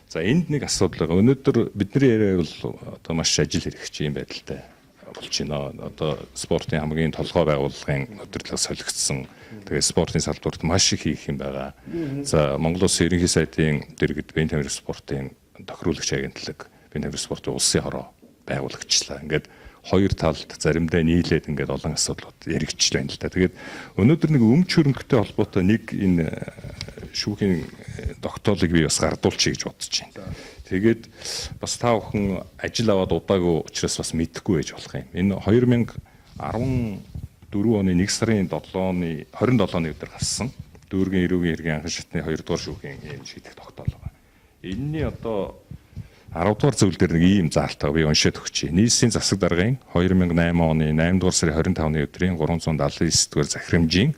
За энд нэг асуудал байгаа. Өнөөдөр бидний яриа бол одоо маш ажил хэрэгжих юм байдалтай болж байна. Одоо спортын хамгийн толгой байгууллагын удирдлага солигдсон. Тэгээ спортын салбарт маш их хийх юм байгаа. За Монгол Улсын ерөнхий сайдын дэргэд биеийн тамирын спортын тохируулагч агентлаг, биеийн тамирын спортын улсын хороо байгуулагчлаа. Ингээд хоёр талд заримдаа нийлээд ингээд олон асуудлууд яригдчихл байна л да. Тэгээд өнөөдөр нэг өмч хөрөнгөтэй холбоотой нэг энэ шүүхийн тогтоолыг би бас гардуулчих гэж бодож байна. Тэгээд бас та бүхэн ажил аваад удаагүй учраас бас мэдэхгүй байж болох юм. Энэ 2014 оны 1 сарын 7-ны 27-ны өдөр гарсан дүүргийн эрүүгийн хэргийн анхан шатны 2 дугаар шүүхийн ийм шийдэх тогтоол байна. Энэний одоо 10 дугаар зөвлөл дээр нэг ийм заалтаа би уншаад өгч. Нийслэлийн засаг даргын 2008 оны 8 дугаар сарын 25-ны өдрийн 379 дугаар захирамжийн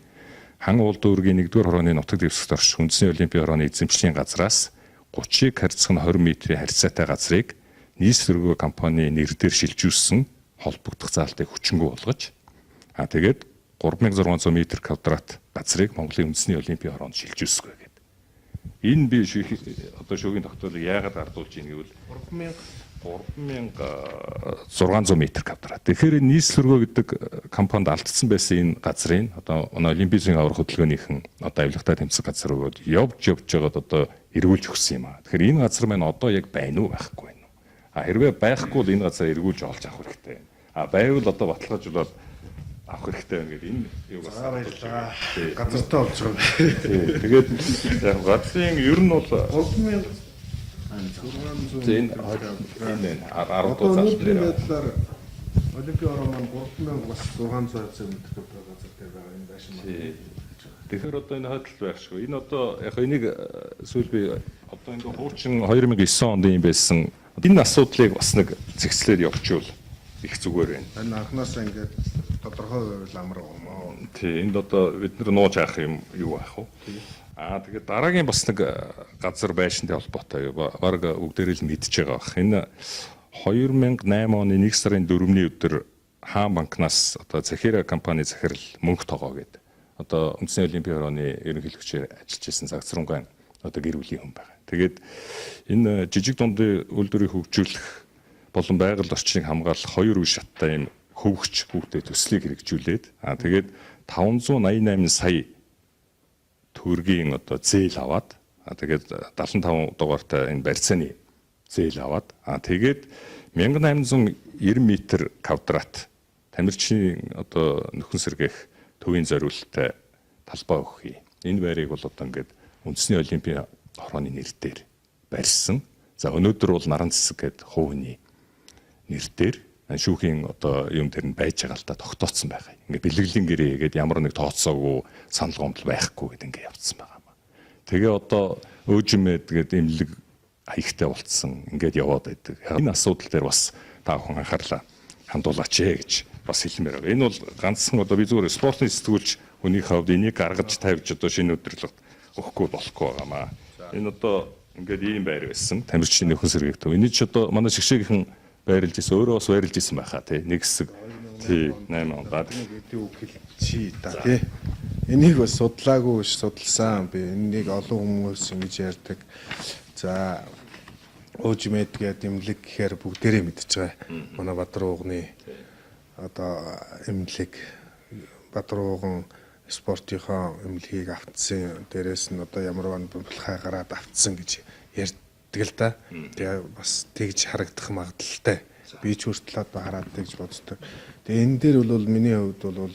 хан уул дүүргийн 1-р хорооны нутаг дэвсгэрт орших үндэсний олимпийн хорооны эзэмшлийн газраас 30-ыг харьцах нь 20 м-ийн харьцаатай газрыг нийслэл өргөө компани нэрээр шилжүүлсэн холбогдох заалтыг хүчингү болгож тэгээд 3600 м2 газрыг Монголын үндэсний олимпийн хороонд шилжүүлсэхгүй гэдэг. Энэ би одоо шүүхийн тогтоолыг яагаад гардуулж ийн гэвэл 3600 м2. Тэгэхээр нийслэл өргөө гэдэг компанид алдсан байсан энэ газрын одоо олимпийн аврах хөтөлбөрийнхэн одоо авилгатай тэмцэх газар өгөөд явж байгаад одоо эргүүлж өгсөн юм аа. Тэгэхээр энэ газар маань одоо яг байна уу байхгүй байна уу? Хэрвээ байхгүй бол энэ газар эргүүлж олж авах хэрэгтэй байна. Байвал одоо баталгаажуулаад авах хэрэгтэй байна гэдэг энэ юу бас баярлалаа. Газартай болж байгаа. Тэгээд яг газрын ер нь бол 3600 энэ 10 дугаар байдлаар олимпийн ороо маань 3000 бас 600 м2 газар дээр байгаа юм байшин маань. Тэгэхээр одоо энэ хойдол байх шүү. Энэ одоо яг энийг сүүл би одоо энэ хуучин 2009 онд юм байсан. Энэ асуудлыг бас нэг зэгцлээд явуучвал их зүгээр байна. Энэ анхнаасаа ингээд тодорхой байвал амар юм аа. Тий, энд одоо бид нар нууж авах юм юу байх вэ? Тэгээд дараагийн бас нэг газар байшинтай холбоотой баг бүгдээрээ л мэдчихэж байгаа бах. Энэ 2008 оны 1 сарын 4-ний өдөр хаан банкнаас одоо Захира компани захирал мөнгө тогоо гэдэг. Одоо үндэсний олимпийн хорооны ерөнхийлөгчөөр ажиллаж исэн Загцрунгаан одоо гэр бүлийн хүн байгаа. Тэгээд энэ жижиг дундын үйлдвэрийг хөгжүүлэх болон байгаль орчныг хамгаалах 2 үе шаттай юм хөвгч хүүтэй төслийг хэрэгжүүлээд тэгээд 588 сая төгрөгийн одоо зээл аваад тэгээд 75 дугаартай энэ барьцааны зээл аваад тэгээд 1890 м2 тамирчны одоо нөхөн сэргээх төвийн зориулалттай талбай өгье. Энэ байрыг бол одоо ингээд үндэсний олимпийн хорооны нэрээр барьсан. За өнөөдөр бол наран цэцэг гэдэг хувийн нэрээр шүүхийн одоо юм дээр нь байж байгаа л да тогтооцсон байгаа. Ингээ бэлгэлийн гэрээ гэдэг ямар нэг тооцоогүй санал гомдол байхгүй гэдэг ингээ явцсан байгаа юм. Тэгээ одоо өөжмэд гэдэг имлэг хаягтай болцсон ингээд яваад байдаг. Энэ асуудал дээр бас та бүхэн анхаарлаа хандуулаач гэж бас хэлмээр байгаа. Энэ бол ганцхан одоо би зүгээр спортын сэтгүүлч хүний хавьд энийг гаргаж тавьж одоо шинэ өдөрлөгт өгөхгүй болохгүй байгаамаа. Энэ одоо ингээд ийм байр байсан. Тамирчны нөхөн сэргээгтэй. Энэ ч одоо манай шигшээгийн байрлж ирсэн өөрөө бас байрлж ирсэн байхаа тий нэг хэсэг тий 8 онд гэдэг үг хэлчихий та тий энийг бас судлаагүй биш судалсан би энийг олон хүмүүс ингэж ярьдаг за өөжмэд гэдэг имлэг гэхээр бүгдээрээ мэдчихэж байгаа манай Бадруугны одоо имлэг Бадрууган спортынхоо имлэгийг автсан дээрээс нь одоо ямар булхай гараад автсан гэж ярьдаг л да. Тэгээ бас тэгж харагдах магадaltaй. Би ч хүртэл одоо хараад тэгж боддог. Тэгээ энэ дээр бол миний хувьд бол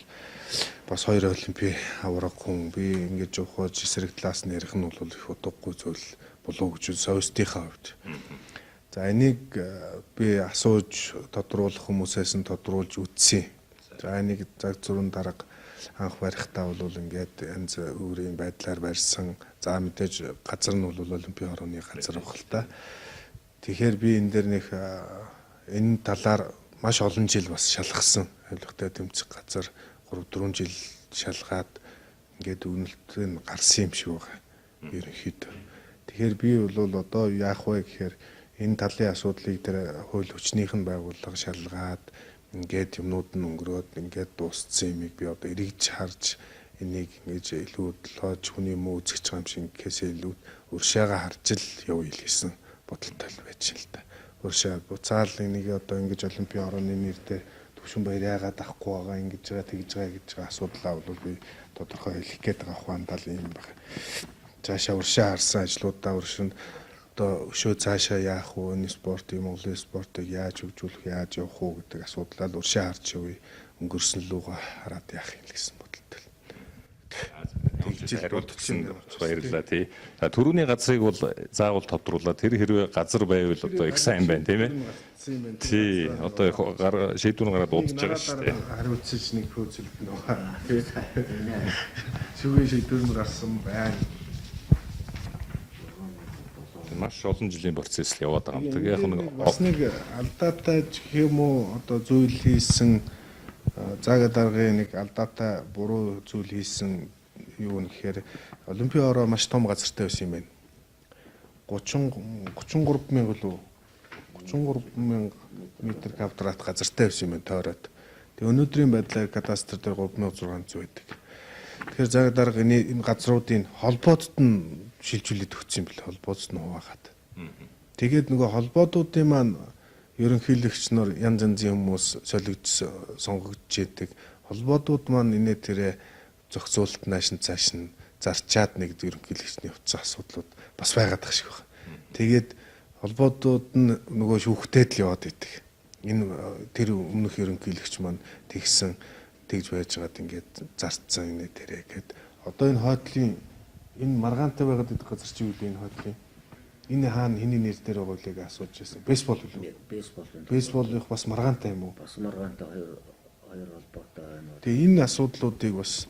бас 2 олимпийн авраг хүн би ингэж ухаж эсрэг талаас нь ярих нь бол их утгагүй зүйл болов гэж совестийнхаа хувьд. За энийг би асууж тодруулах хүмүүсээс нь тодруулж үтсэн. За энийг цаг зургийн дарга анх барихтаа бол ингээд янз бүрийн байдлаар барьсан. За мэдээж газар нь бол олимпийн хорооны газар баг л та. Тэгэхээр би энэ дэр нэг энэ талаар маш олон жил бас шалгасан. Авилгатай тэмцэх газар 3-4 жил шалгаад ингээд үнэлтээр нь гарсан юм шиг байгаа. Ерөнхийдөө. Тэгэхээр би бол одоо яах вэ гэхээр энэ талын асуудлыг тэр хууль хүчнийх нь байгууллага шалгаад ингээд юмнууд нь өнгөрөөд ингээд дууссан юмыг би одоо эргэж харж энийг ингэж илүү лож хүний муу үзэж байгаа юм шиг гэхээсээ илүү уршаага харж л явъя л гэсэн бодолтой л байж л та. Өөршөө буцаал нэг одоо ингэж олимпийн орооны нэрээр Төвшин баяр яагаад авахгүй байгаа ингэж байгаа тэгж байгаа асуудлаа бол би тодорхой хэлэх гээд байгаа ухаандаа л юм байна. Цаашаа уршаа харсан ажлуудаа уршин одоо өшөө цаашаа яах вэ? Энэ спортыг Монголын спортыг яаж хөгжүүлэх, яаж явах уу гэдэг асуудлаа л уршаа харж явъя. Өнгөрсөн лугаа хараад яах юм гэсэн бодолтой. Тэгж хариултсан баярлалаа тий. Төрөүний газрыг бол заавал тодруулаад тэр хэрвээ газар байвал одоо их сайн байна тийм ээ. Тий. Одоо шийдвэр гараад удаж байгаа шүү дээ. Хариуцж нэг хөөцөлд нөгөө. Шүгэ шийдвэр гарсан байна. Маш олон жилийн процесс л яваад байгаа юм. Тэгээ яг нэг бас нэг алдаатай гэх юм уу одоо зүйл хийсэн заагаад даргын нэг алдаатай буруу зүйл хийсэн юу нэхээр Олимпийн ороо маш том газартай байсан юм байна. 33 мянга л 33 мянга метр квадрат газартай байсан юм байна тойроод. Тэгээ өнөөдрийн байдлаар кадастр дээр 3600 байдаг. Тэгэхээр заагаад дарга энэ газруудын холбоодод нь шилжүүлээд өгсөн юм бэл холбоодод нь хуваагаад. Тэгээд нөгөө холбоодуудын маань ерөнхийлөгч нар янз янзын хүмүүс солигдсон сонгогдож яадаг. Холбоодууд маань инээ тэрэ зохицуулалт наашин цааш нь зарчаад нэг ерөнхийлөгчний хувцас асуудлууд бас байгаад байгаа шиг байна. Тэгээд холбоодууд нь нөгөө шүүхтэд л яваад идэг. Энэ тэр өмнөх ерөнхийлөгч маань тэгсэн тэгж байж байгаад ингээд зарцсан инээ тэрэ гэд. Одоо энэ хойдлын энэ маргаантай байгаад идэх газар чи юу вэ энэ хойдлын? Энэ хаана хэний нэр дээр байгаа үлээг асууж байсан. Бейсбол үү? Бейсбол. Бейсболынх бас маргаантай юм уу? Бас маргаантай хоёр холбоотой байна. Тэгээ энэ асуудлуудыг бас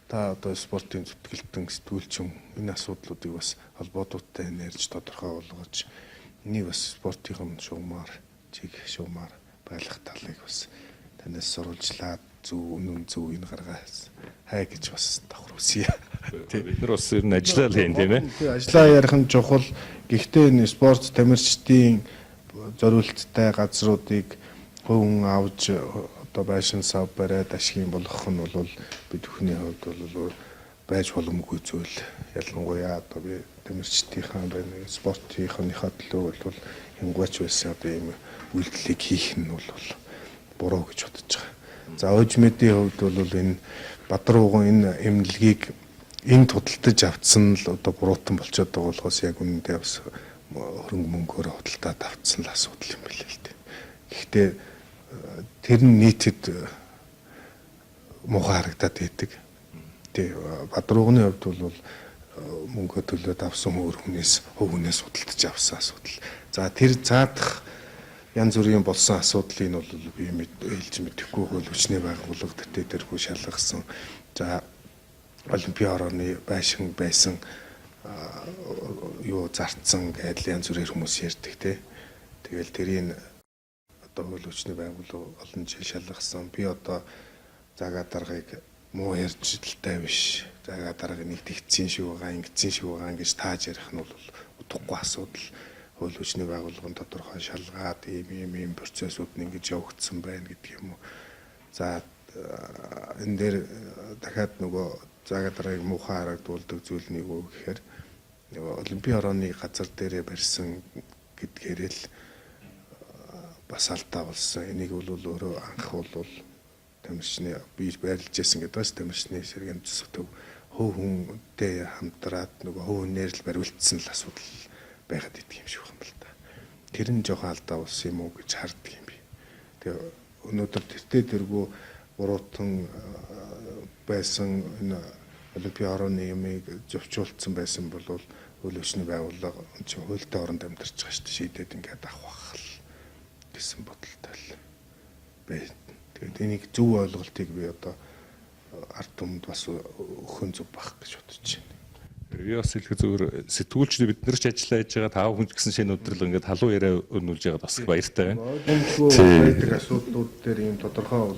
та одоо спортын зүтгэлтэн сэтгүүлчин энэ асуудлуудыг бас холбоодуудтай нэрж тодорхой болгож энийг бас спортын шугамар чиг шугамар байлгах талыг бас танаас сурвалжлаад зөв үнэн зөв энэ гаргаас хай гэж бас давхруулъя. бид нар бас ер нь ажиллаа л хийн тийм ээ. Тэгээ ажиллаа ярих нь чухал. Гэхдээ энэ спорт тамирчдын зориулттай газруудыг хүн авч одоо байшин сав бариад ашиг болгох нь бол бид бүхний хувьд бол байж боломгүй зүйл. Ялангуяа одоо би тамирчдынхаа байна спортынхаа төлөө бол хингуйч байсан одоо ийм үйлдэлийг хийх нь бол буруу гэж бодож байгаа. За ОЖМ-ийн хувьд бол энэ Бадрууган энэ эмнэлгийг энэ тудалдаж авцсан л одоо буруутан болчиход байгаа болохоос яг үнэндээ бас хөрөнгө мөнгөөр худалдаад авцсан л асуудал юм билээ л дээ. Гэхдээ тэр нь нийтэд муухай харагдаад байдаг. Тэ Бадрууганы хувьд бол мөнгө төлөөд авсан хүнээс худалдаж авсан асуудал. За тэр заадах янз бүрийн болсон асуудлыг нь бол би хэлж мэдэхгүй хөл хүчний байгууллага тэрхүү шалгасан. За Олимпийн орооны байшин байсан юу зарцсан гэдэл янз бүрээр хүмүүс ярьдаг те. Тэгэл тэрийг одоо хөл хүчний байгууллага олон жил шалгасан. Би одоо заагаад даргаыг муу ярьж дэлтэй биш. Заагаад дарга нэг тэгцэн шиг байгаа, ингэцэн шиг байгаа гэж тааж ярих нь бол утгагүй асуудал. Хөл хүчний байгууллагын тодорхой шалгаад ийм процессууд нь ингэж явагдсан байна гэдэг юм уу. За энэ дээр дахиад нөгөө заагаад даргаыг муухай харагдуулдаг зүйл нэг үү гэхээр нөгөө Олимпийн орооны газар дээрээ барьсан гэдгээр л бас алдаа болсон. Энийг бол өөрөө анх бол тамирчны би байрлаж байсан гэдэг бас тамирчны сэргээн төсөвтэй хөв хүнтэй хамтраад нөгөө хөв хүнээр л бариулцсан л асуудал байгаад идэх юм шиг байна л да. Тэр нь жоохон алдаа болсон юм уу гэж харддаг юм би. Тэгээ өнөөдөр тэргүү буруутан байсан энэ Олимпийн орооны юмыг зөвчүүлсэн байсан бол үйл хөдлөлийн байгууллага чи хуультай оронд амьдарч байгаа шүү дээ. Шийдээд ингээд авах л гэсэн бодолтой л байна. Тэгээд энийг зөв ойлголтыг би одоо ард түмэнд бас өхөн зөв бах гэж бодож байна. Би бас хэлэх зүгээр сэтгүүлчд бид нар ч ажиллаа хийж байгаа 5 хүн ч гэсэн шинэ өдрөл ингээд халуун яриа өрнүүлж байгаа бас баяртай байна. Байдаг асуудлууд дээр ийм тодорхой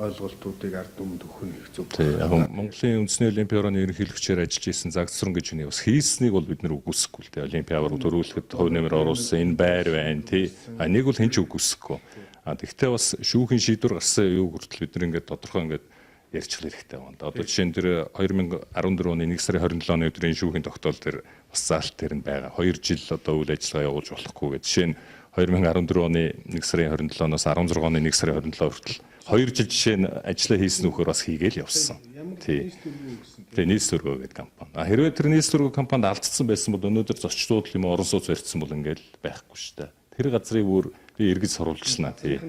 ойлголтуудыг ард түмэнд өгөх нь их зөв. Яг Монголын үндэсний олимпийн орооны ерөнхийлөгчөөр ажиллаж исэн Загцран гэж хүний бас хийснийг бол бид нар үгүйсэхгүй л дээ. Олимпийн аварга төрүүлэхэд хувь нэмэр оруулсан энэ байр байна тий. Нэг бол хэн ч үгүйсэхгүй. Тэгвэл бас шүүхийн шийдвэр гарсан юу хүртэл бид нар ингээд тодорхой ингээд ярьчих хэрэгтэй байна. Одоо жишээ нь тэр 2014 оны 1 сарын 27 оны өдрийн шүүхийн тогтоол дээр бас заалт дээр нь байгаа. 2 жил одоо үйл ажиллагаа явуулж болохгүй гэж. Жишээ нь 2014 оны 1 сарын 27-оос 16 оны 1 сарын 27 хүртэл 2 жил жишээ нь ажиллаа хийсэн нөхөр бас хийгээл явсан. Тий. Тэгээ нийс төргөө гэдэг компани. Хэрвээ тэр нийс төргөө компанид алдсан байсан бол өнөөдөр зочдууд юм орон сууц барьсан бол ингээл байхгүй шүү дээ. Тэр газрыг бүр би эргэж сурвалжлаа тий.